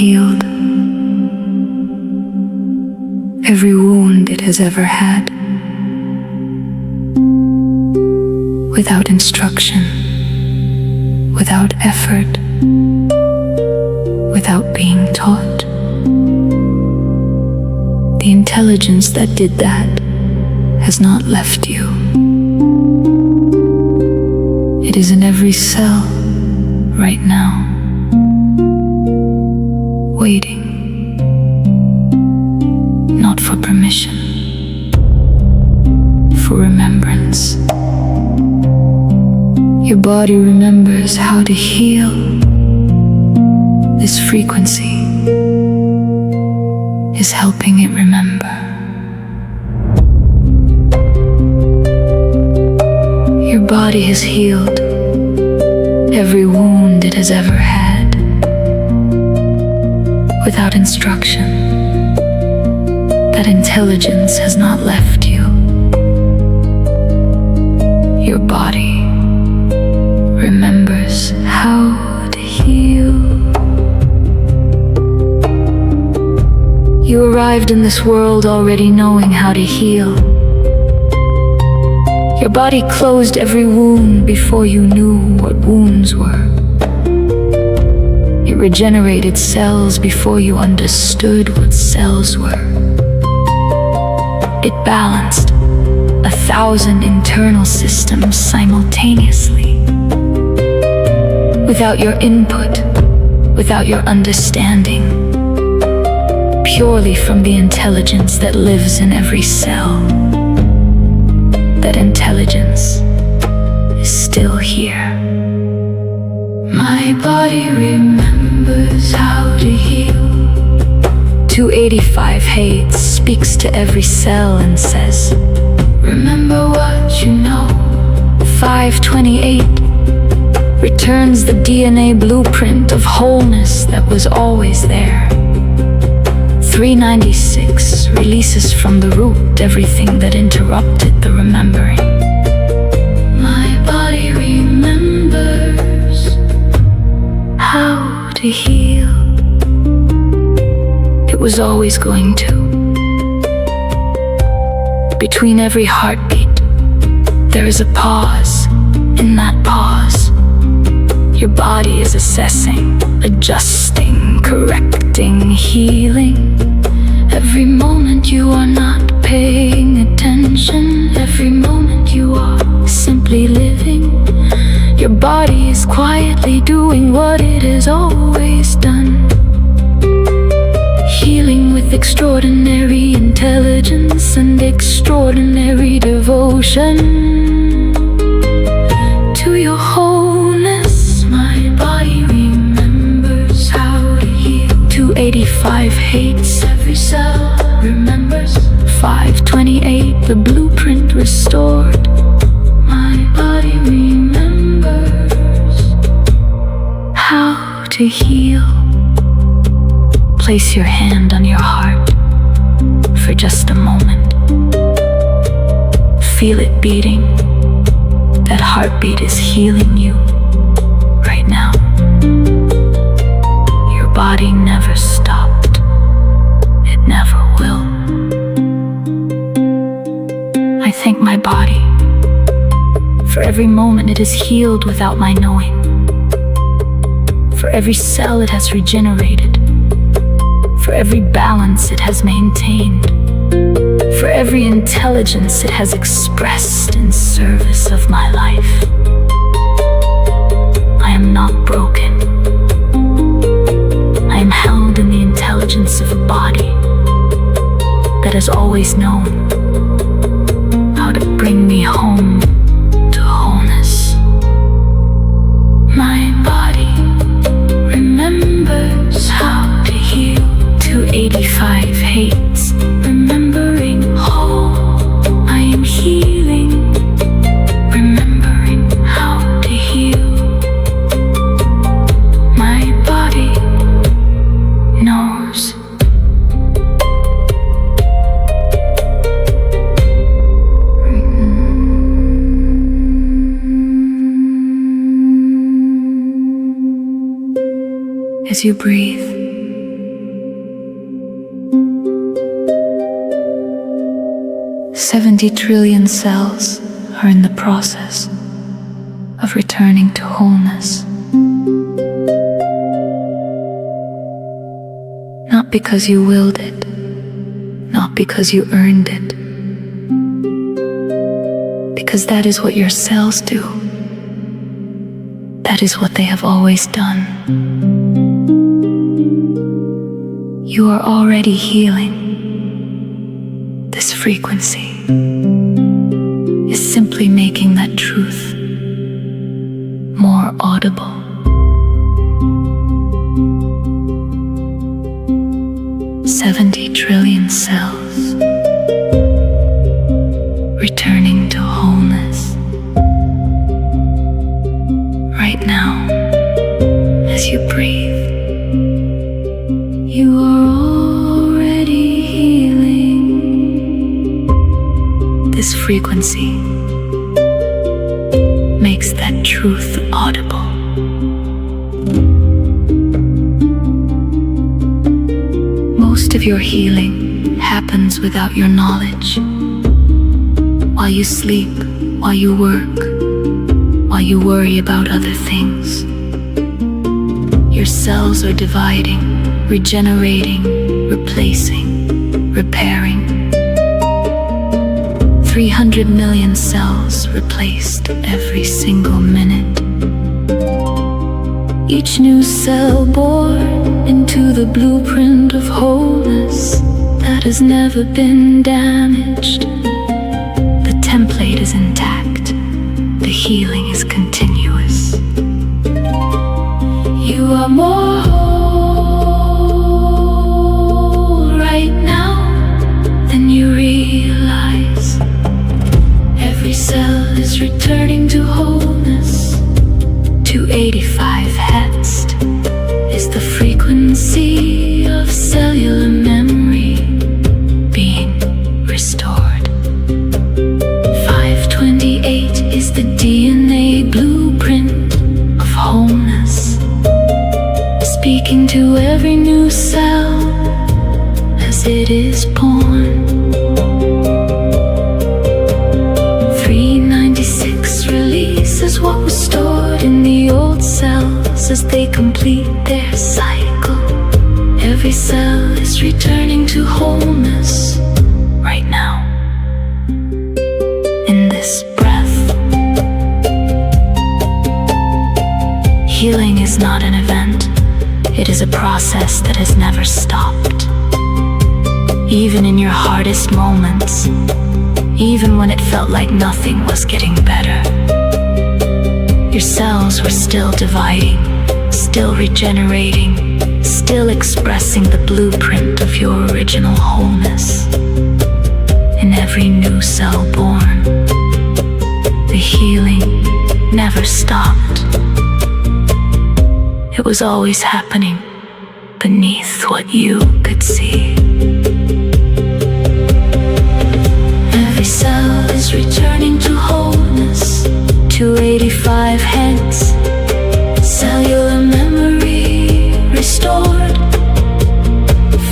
healed every wound it has ever had, without instruction, without effort, without being taught. The intelligence that did that has not left you. It is in every cell right now, waiting, not for permission, for remembrance. Your body remembers how to heal. This frequency is helping it remember. Your body has healed every wound it has ever had, without instruction. That intelligence has not left you. Your body remembers how to heal. You arrived in this world already knowing how to heal. Your body closed every wound before you knew what wounds were. It regenerated cells before you understood what cells were. It balanced 1,000 internal systems simultaneously. Without your input, without your understanding, purely from the intelligence that lives in every cell. That intelligence is still here. My body remembers how to heal. 285Hz speaks to every cell and says, remember what you know. 528 returns the DNA blueprint of wholeness that was always there. 396 releases from the root everything that interrupted the remembering. My body remembers how to heal. It was always going to. Between every heartbeat, there is a pause. In that pause, your body is assessing, adjusting, correcting, healing. Every moment you are not paying attention. Every moment you are simply living. Your body is quietly doing what it has always done. Healing with extraordinary intelligence and extraordinary devotion to your wholeness. My body remembers how to heal. 285Hz, every cell remembers. 528, the blueprint restored. My body remembers how to heal. Place your hand on your heart for just a moment. Feel it beating. That heartbeat is healing you right now. Your body never stopped. It never will. I thank my body for every moment it has healed without my knowing. For every cell it has regenerated. For every balance it has maintained. For every intelligence it has expressed in service of my life. I am not broken. I am held in the intelligence of a body that has always known how to bring me home to wholeness. My body remembers how to heal. 285Hz, remembering whole. I am healing, remembering how to heal. My body knows. As you breathe, 70 trillion cells are in the process of returning to wholeness. Not because you willed it, not because you earned it, because that is what your cells do. That is what they have always done. You are already healing. This frequency is simply making that truth more audible. $70 trillion cells returning to wholeness. Right now, as you breathe, you are already healing. This frequency makes that truth audible. Most of your healing happens without your knowledge. While you sleep, while you work, while you worry about other things, your cells are dividing, regenerating, replacing, repairing. 300 million cells replaced every single minute. Each new cell born into the blueprint of wholeness that has never been damaged. The template is intact. The healing is continuous. You are more whole right now than you realize. Every cell is returning to wholeness. 285Hz is the frequency of cellular memory being restored. 528 is the DNA blueprint of wholeness, speaking to every new cell as it is born. 396 releases what was stored in the old cells as they complete their cycle. Every cell is returning to wholeness right now. In this breath, healing is not an event. It is a process that has never stopped. Even in your hardest moments, even when it felt like nothing was getting better, your cells were still dividing, still regenerating, still expressing the blueprint of your original wholeness. In every new cell born, the healing never stopped. It was always happening beneath what you could see. Every cell is returning to wholeness. 285Hz, cellular memory restored.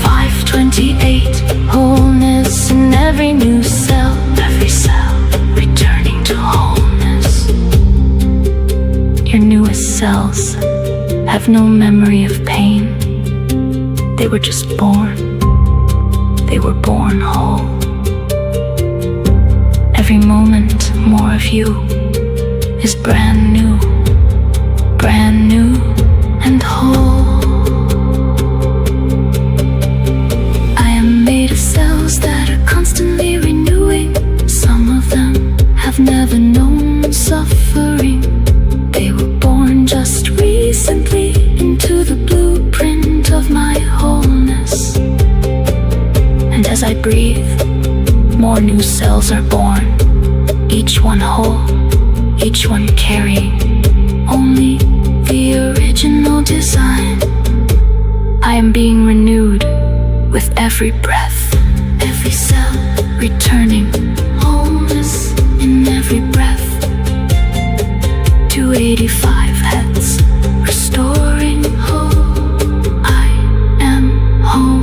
528, wholeness in every new cell. Every cell returning to wholeness. Your newest cells have no memory of pain. They were just born. They were born whole. Every moment more of you is brand new and whole. I am made of cells that are constantly renewing. Some of them have never known suffering. They were born just recently into the blueprint of my wholeness. And as I breathe, more new cells are born, each one whole, each one carrying only the original design. I am being renewed with every breath, every cell returning wholeness in every breath. 285Hz, restoring whole. I am whole,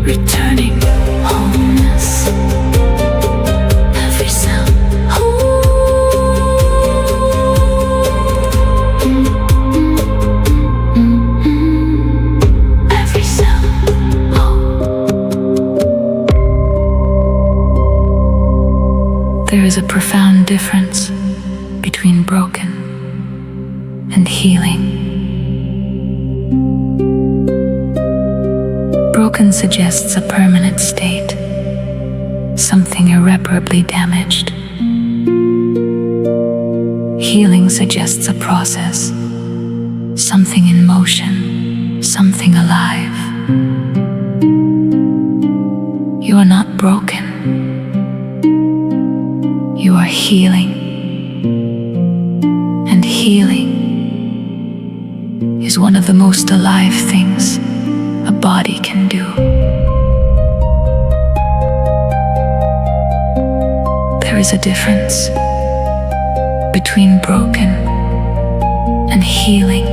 returning wholeness. is a profound difference between broken and healing. Broken suggests a permanent state, something irreparably damaged. Healing suggests a process, something in motion, something alive. You are not broken. You are healing. And healing is one of the most alive things a body can do. There is a difference between broken and healing.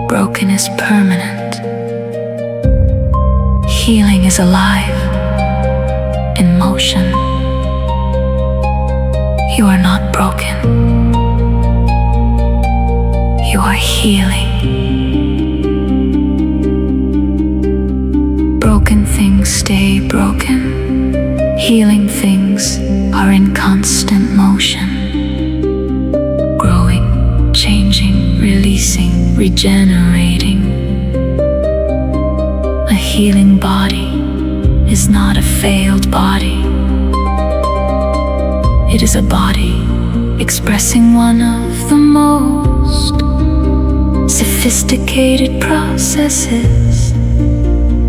Broken is permanent. Healing is alive, in motion. You are not broken. You are healing. Broken things stay broken. Healing things are in constant motion, growing, changing, releasing, regenerating. A healing body is not a failed body. It is a body expressing one of the most sophisticated processes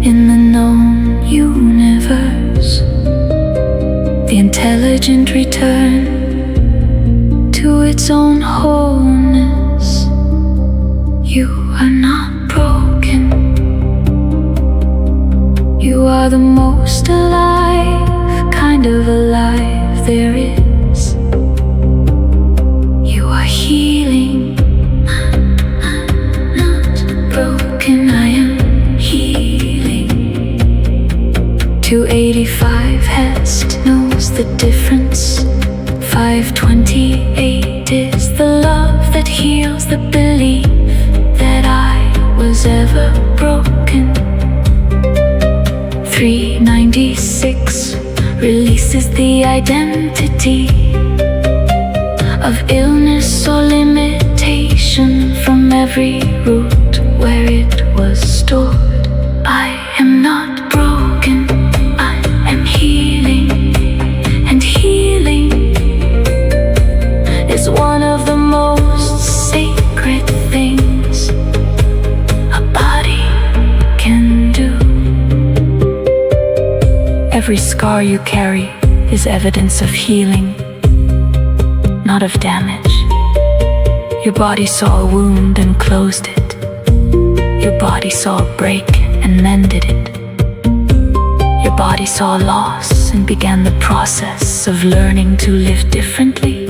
in the known universe. The intelligent return to its own wholeness. You are not broken. You are the most alive, kind of alive there is. You are healing. Not broken, I am healing. 285Hz knows the difference. 528 is the love that heals the belief that I was ever broken. 396 releases the identity of illness or limitation from every root where it was stored. I am not broken, I am healing. And healing is one of the most sacred things a body can do. Every scar you carry is evidence of healing, not of damage. Your body saw a wound and closed it. Your body saw a break and mended it. Your body saw loss and began the process of learning to live differently.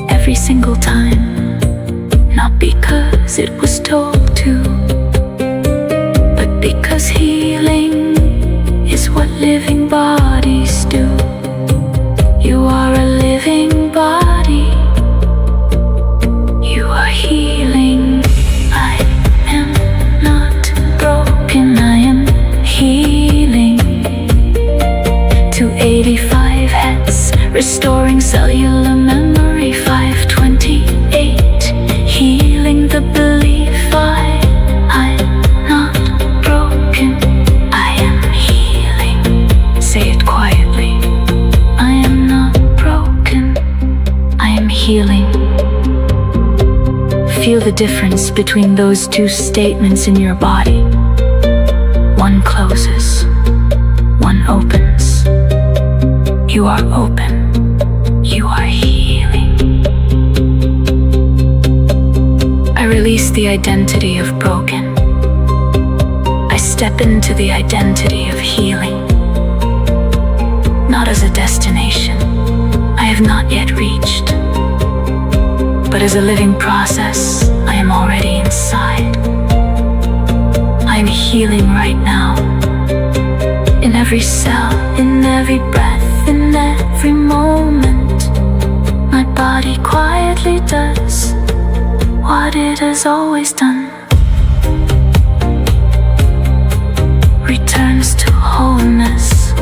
Every single time, not because it was told to, but because healing is what living bodies do. You are a living body. You are healing. I am not broken. I am healing. 285Hz, restoring cellular memory. 528, healing the belief I'm not broken. I am healing. Say it quietly. I am not broken. I am healing. Feel the difference between those two statements in your body. One closes, one opens. You are open. You are healing. I release the identity of broken. I step into the identity of healing. Not as a destination I have not yet reached, but as a living process I am already inside. I am healing right now, in every cell, in every breath, in every moment. My body quietly does what it has always done. Returns to wholeness.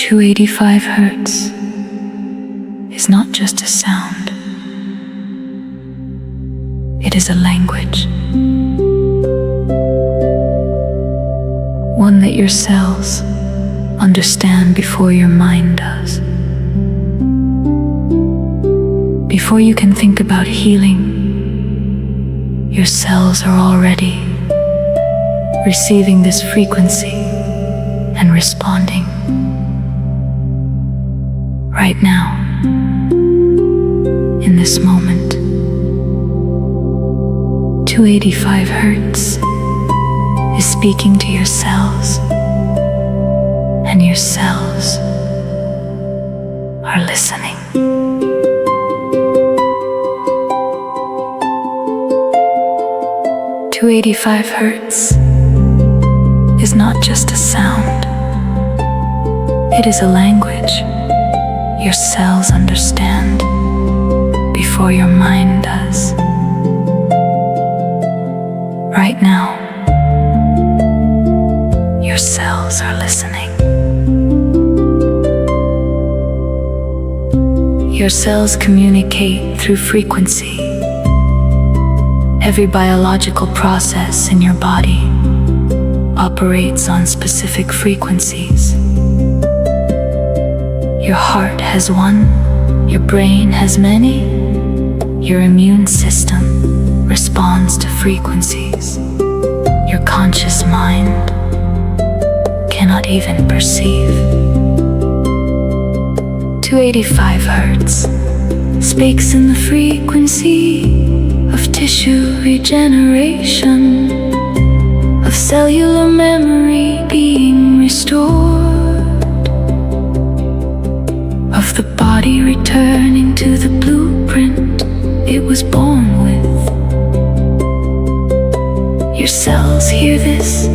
285 Hz is not just a sound. It is a language. One that your cells understand before your mind does. Before you can think about healing, your cells are already receiving this frequency and responding. Right now, in this moment, 285 Hz is speaking to your cells, and your cells are listening. To 285 Hz is not just a sound. It is a language your cells understand before your mind does. Right now, your cells are listening. Your cells communicate through frequency. Every biological process in your body operates on specific frequencies. Your heart has one, your brain has many, your immune system responds to frequencies your conscious mind cannot even perceive. 285 Hz speaks in the frequency of tissue regeneration, of cellular memory being restored, of the body returning to the blueprint it was born with. Your cells hear this.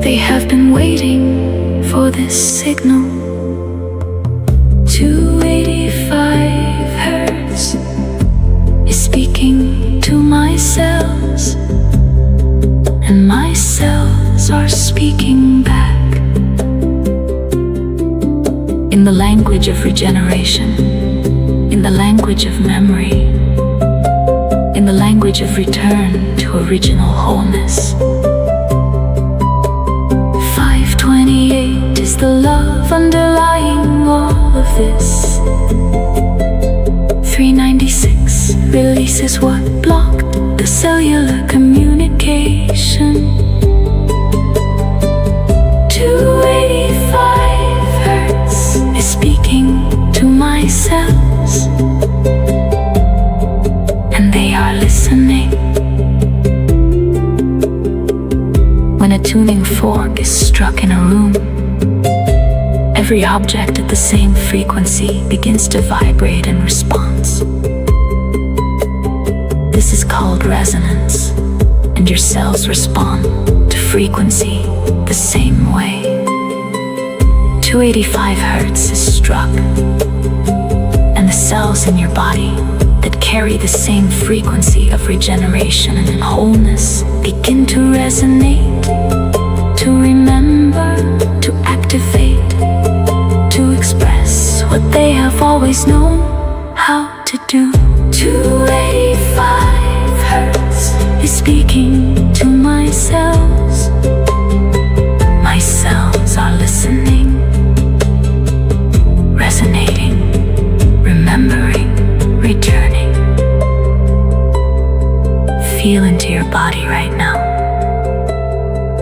They have been waiting for this signal. 285 Hz is speaking to my cells, and my cells are speaking back. In the language of regeneration, in the language of memory, in the language of return to original wholeness. 528 is the love underlying all of this. 396 releases what blocked the cellular communication. 285 Hz is speaking to my cells, and they are listening. When a tuning fork is struck in a room, every object at the same frequency begins to vibrate in response. This is called resonance, and your cells respond to frequency the same way. 285 Hz is struck, and the cells in your body that carry the same frequency of regeneration and wholeness begin to resonate, to remember, to activate, to express what they have always known how to do. 285 Hz is speaking to my cells. My cells are listening, resonating, remembering, returning. Feel into your body right now.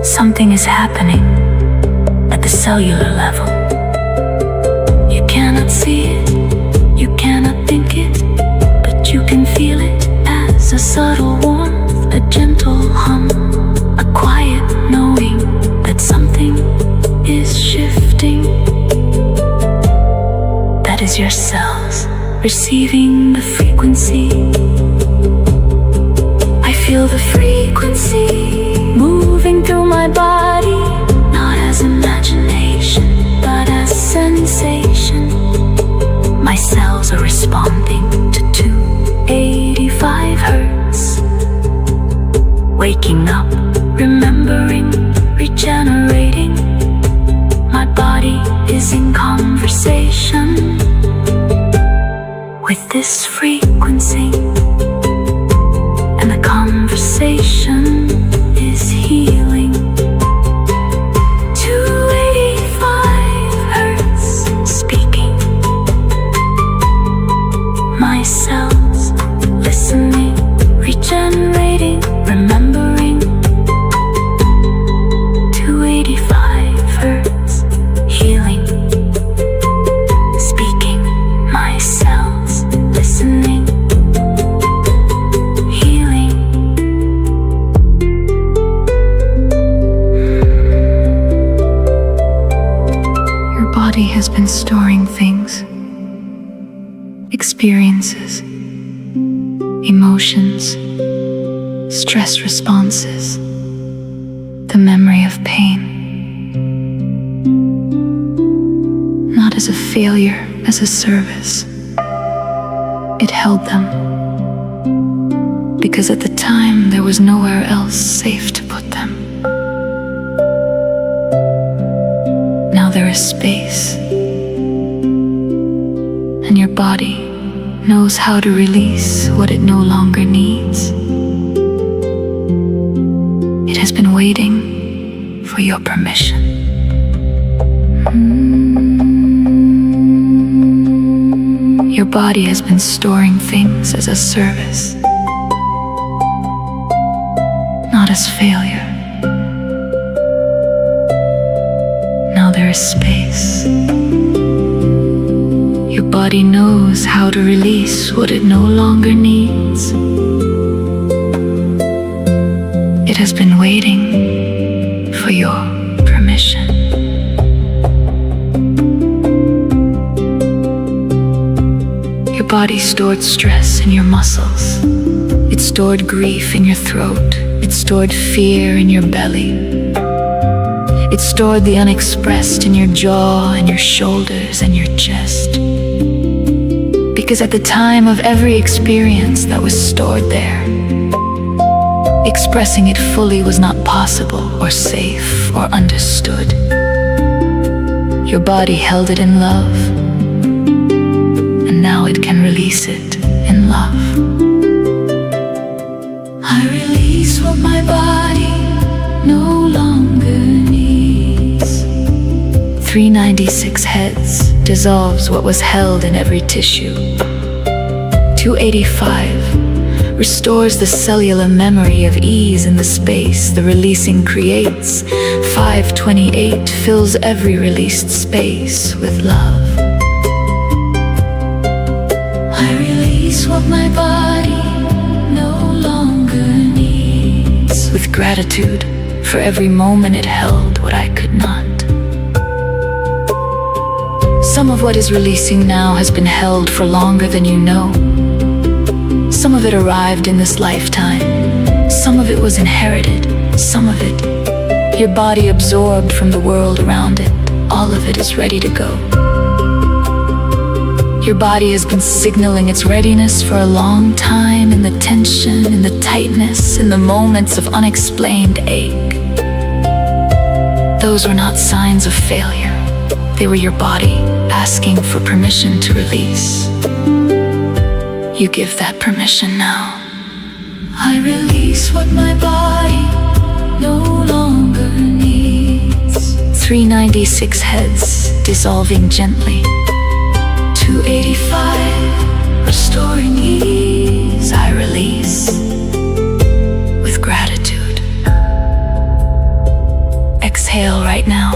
Something is happening at the cellular level. You cannot see it, you cannot think it, but you can feel it as a subtle warmth, a gentle hum, a quiet knowing that something is shifting. That is your cells receiving the frequency. I feel the frequency moving through my body, not as imagination, but as sensation. My cells are responding to 285 Hz, waking up, remembering, regenerating. My body this frequency, and the conversation is healing. 285Hz speaking. My cells listening, regenerating, remembering. 285Hz healing. Speaking. My cells listening, healing. Your body has been storing things, experiences, emotions, stress responses, the memory of pain. Not as a failure, as a service. It held them, because at the time there was nowhere else safe to put them. Now there is space, and your body knows how to release what it no longer needs. It has been waiting for your permission. Your body has been storing things as a service, not as failure. Now there is space. Your body knows how to release what it no longer needs. It has been waiting for your permission. Your body stored stress in your muscles. It stored grief in your throat. It stored fear in your belly. It stored the unexpressed in your jaw and your shoulders and your chest. Because at the time of every experience that was stored there, expressing it fully was not possible or safe or understood. Your body held it in love, and now it can release it in love. I release what my body no longer needs. 396Hz dissolves what was held in every tissue. 285 restores the cellular memory of ease in the space the releasing creates. 528 fills every released space with love. I release what my body no longer needs. With gratitude for every moment it held what I could not. Some of what is releasing now has been held for longer than you know. Some of it arrived in this lifetime. Some of it was inherited. Some of it your body absorbed from the world around it. All of it is ready to go. Your body has been signaling its readiness for a long time, in the tension, in the tightness, in the moments of unexplained ache. Those were not signs of failure. They were your body asking for permission to release. You give that permission now. I release what my body no longer needs. 396Hz dissolving gently. 285 restoring ease. I release with gratitude. Exhale right now.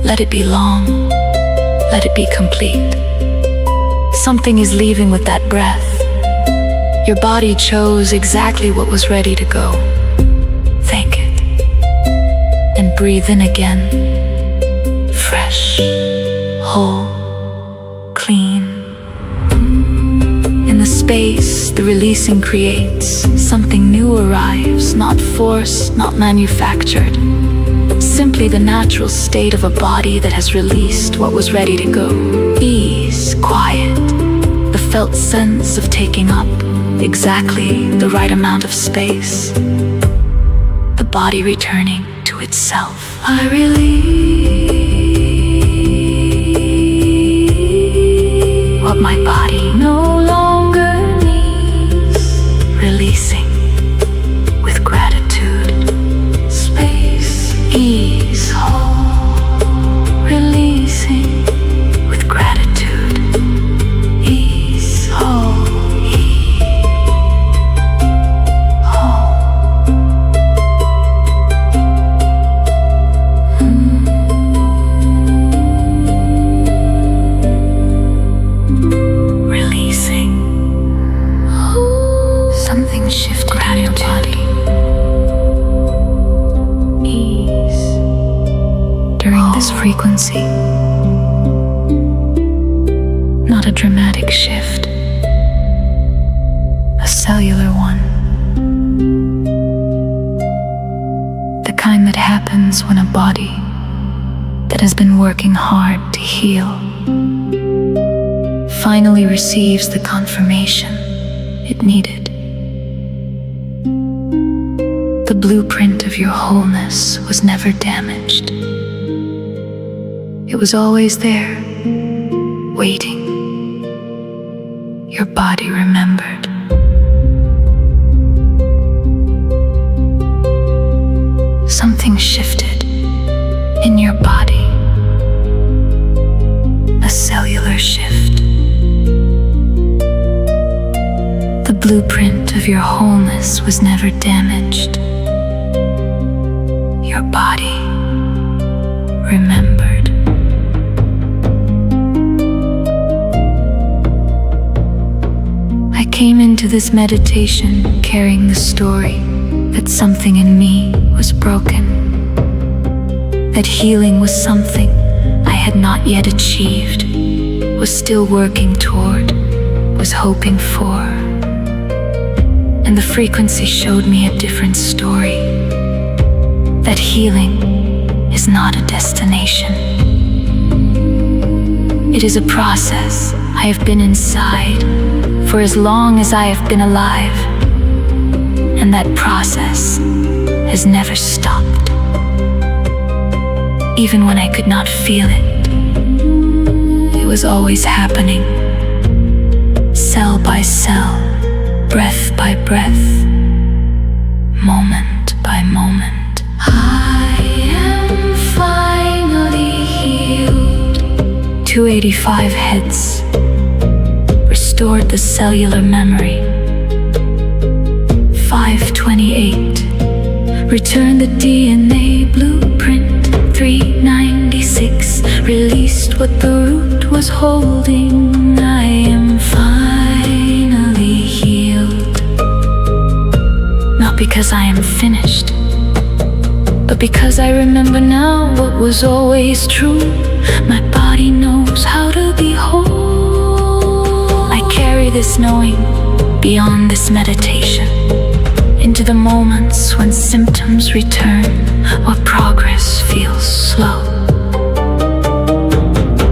Let it be long. Let it be complete. Something is leaving with that breath. Your body chose exactly what was ready to go. Thank it. And breathe in again. Fresh, whole, clean. In the space the releasing creates, something new arrives, not forced, not manufactured. Simply the natural state of a body that has released what was ready to go. Ease, quiet, the felt sense of taking up exactly the right amount of space. The body returning to itself. I release what my body knows. not a dramatic shift, a cellular one. The kind that happens when a body that has been working hard to heal finally receives the confirmation it needed. The blueprint of your wholeness was never damaged. It was always there, waiting. Your body remembered. Something shifted in your body, a cellular shift. The blueprint of your wholeness was never damaged. Your body remembered. I came into this meditation carrying the story that something in me was broken, that healing was something I had not yet achieved, was still working toward, was hoping for. And the frequency showed me a different story, that healing is not a destination. It is a process I have been inside for as long as I have been alive, and that process has never stopped. Even when I could not feel it, it was always happening, cell by cell, breath by breath, moment by moment. I am finally healed. 285Hz restored the cellular memory. 528 returned the DNA blueprint. 396 released what the root was holding. I am finally healed. Not because I am finished, but because I remember now what was always true. My body knows how to be whole. I carry this knowing beyond this meditation, into the moments when symptoms return or progress feels slow,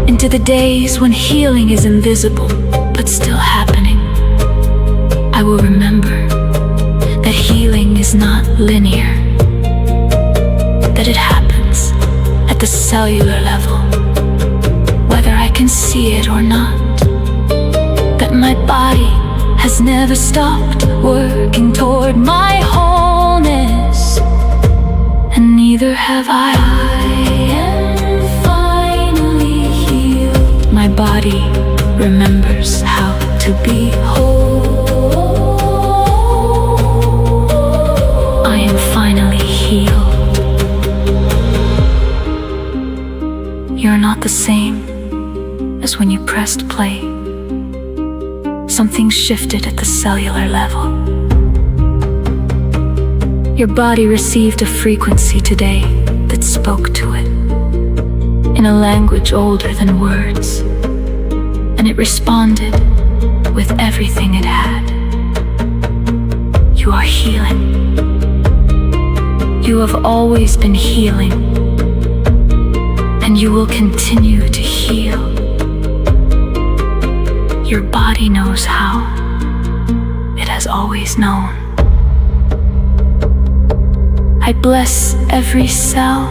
into the days when healing is invisible but still happening. I will remember that healing is not linear, that it happens at the cellular level, whether I can see it or not, that my body has never stopped working toward my wholeness, and neither have I. I am finally healed. My body remembers how to be whole. I am finally healed. You're not the same as when you pressed play. Something shifted at the cellular level. Your body received a frequency today that spoke to it in a language older than words, and it responded with everything it had. You are healing. You have always been healing, and you will continue to heal. Your body knows how. It has always known. I bless every cell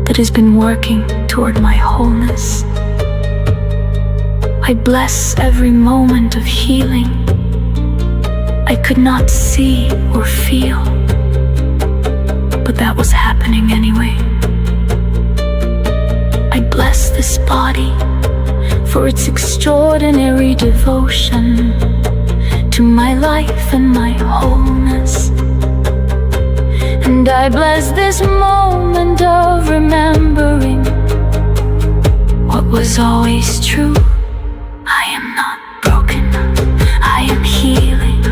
that has been working toward my wholeness. I bless every moment of healing I could not see or feel, but that was happening anyway. I bless this body for its extraordinary devotion to my life and my wholeness. And I bless this moment of remembering what was always true. I am not broken, I am healing.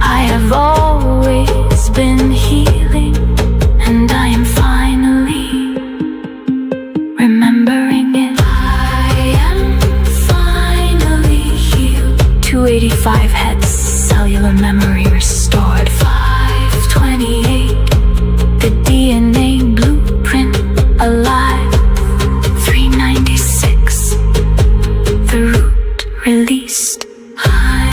I have always been healing, and I am finally remembering it. I am finally 285Hz cellular memory restored. 528, the DNA blueprint alive. 396, the root released. I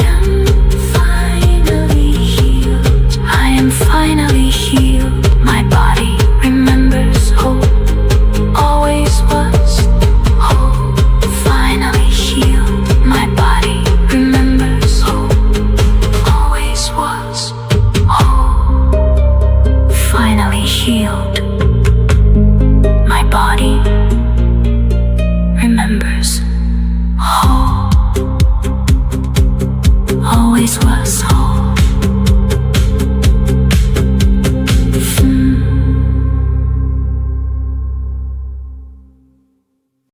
am finally healed. I am finally healed. My body remembers whole, always was whole. Finally healed. My body remembers whole, always was whole. Finally healed. My body remembers whole, always was